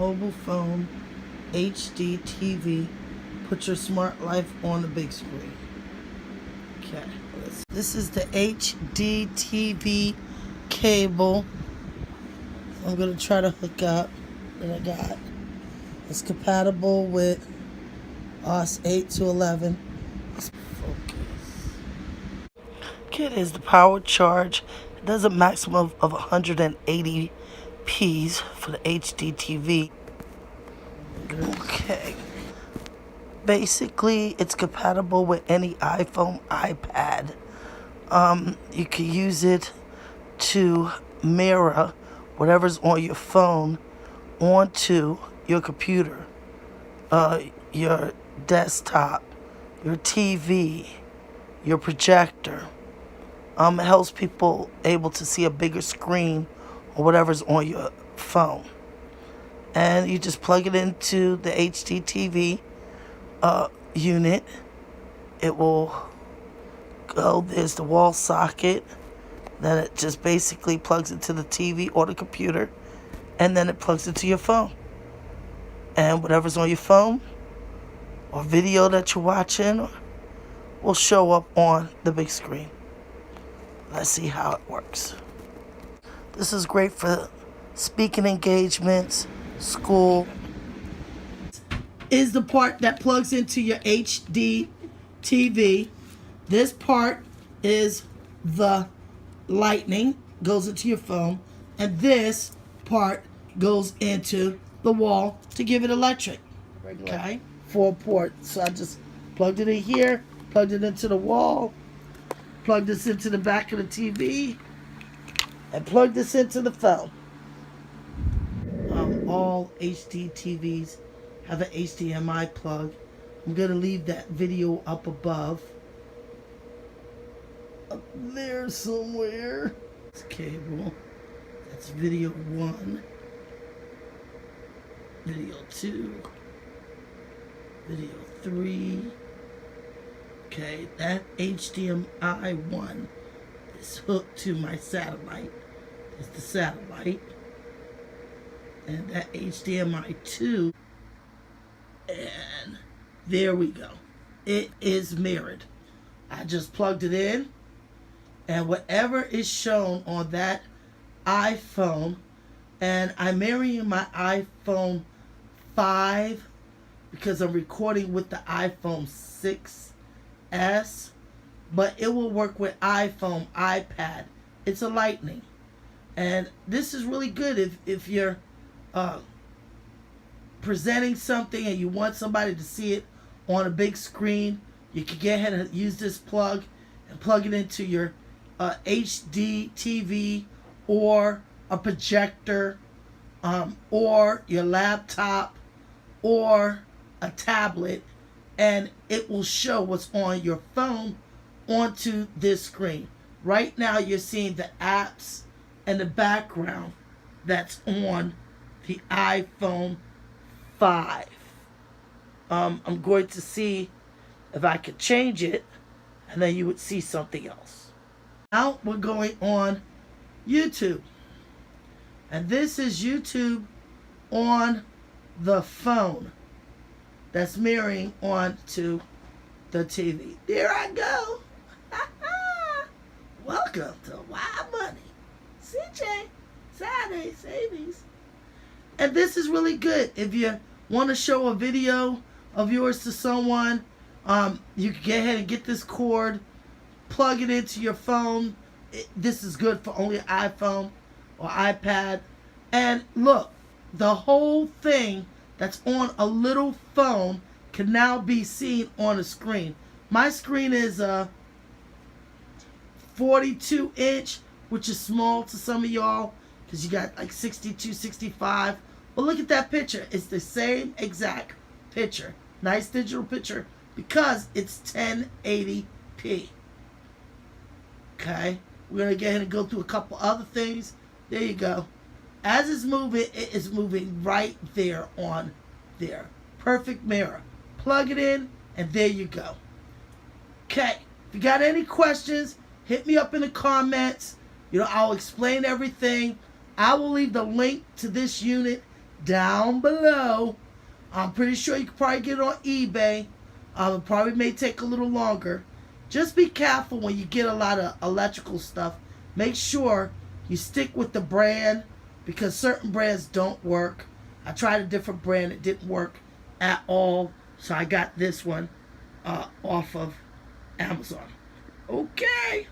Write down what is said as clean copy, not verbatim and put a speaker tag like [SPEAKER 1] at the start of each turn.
[SPEAKER 1] mobile phone HDTV. Put your smart life on the big screen. Okay, this is the Hdtv cable I'm going to try to hook up that I got. It's compatible with OS 8 to 11. Let's focus. Okay, it is the power charge. It does a maximum of 180 Ps for the HDTV. Okay. Basically, it's compatible with any iPhone, iPad. You can use it to mirror whatever's on your phone onto your computer, your desktop, your TV, your projector. It helps people able to see a bigger screen or whatever's on your phone. And you just plug it into the HDTV unit. It will go, there's the wall socket. Then it just basically plugs into the TV or the computer. And then it plugs into your phone. And whatever's on your phone or video that you're watching will show up on the big screen. Let's see how it works. This is great for speaking engagements, school. Is the part that plugs into your HD TV. This part is the lightning, goes into your phone, and this part goes into the wall to give it electric. Okay, 4 ports. So I just plugged it in here, plugged it into the wall, plugged this into the back of the TV, and plugged this into the phone. All HD TVs have an HDMI plug. I'm going to leave that video up above. Up there somewhere. It's cable. That's video 1. Video 2. Video 3. Okay, that HDMI 1 is hooked to my satellite. It's the satellite. And that HDMI 2. And there we go. It is mirrored. I just plugged it in. And whatever is shown on that iPhone, and I'm marrying my iPhone 5 because I'm recording with the iPhone 6s, but it will work with iPhone, iPad. It's a lightning. And this is really good if you're presenting something and you want somebody to see it on a big screen. You can get ahead and use this plug and plug it into your HD TV or a projector or your laptop or a tablet, and it will show what's on your phone onto this screen. Right now you're seeing the apps and the background that's on the iPhone 5. I'm going to see if I could change it, and then you would see something else. Now we're going on YouTube. And this is YouTube on the phone that's mirroring onto the TV. There I go. Welcome to Wild Money. CJ, Saturday Savings. And this is really good. If you want to show a video of yours to someone, you can get ahead and get this cord, plug it into your phone. This is good for only iPhone or iPad. And look, the whole thing that's on a little phone can now be seen on a screen. My screen is a 42 inch, which is small to some of y'all because you got like 62, 65. But look at that picture. It's the same exact picture. Nice digital picture because it's 1080p. Okay, we're going to go ahead and go through a couple other things. There you go. As it's moving, it is moving right there on there. Perfect mirror. Plug it in, and there you go. Okay, if you got any questions, hit me up in the comments. I'll explain everything. I will leave the link to this unit down below. I'm pretty sure you can probably get it on eBay. It probably may take a little longer. Just be careful when you get a lot of electrical stuff. Make sure you stick with the brand, because certain brands don't work. I tried a different brand. It didn't work at all. So I got this one off of Amazon. Okay.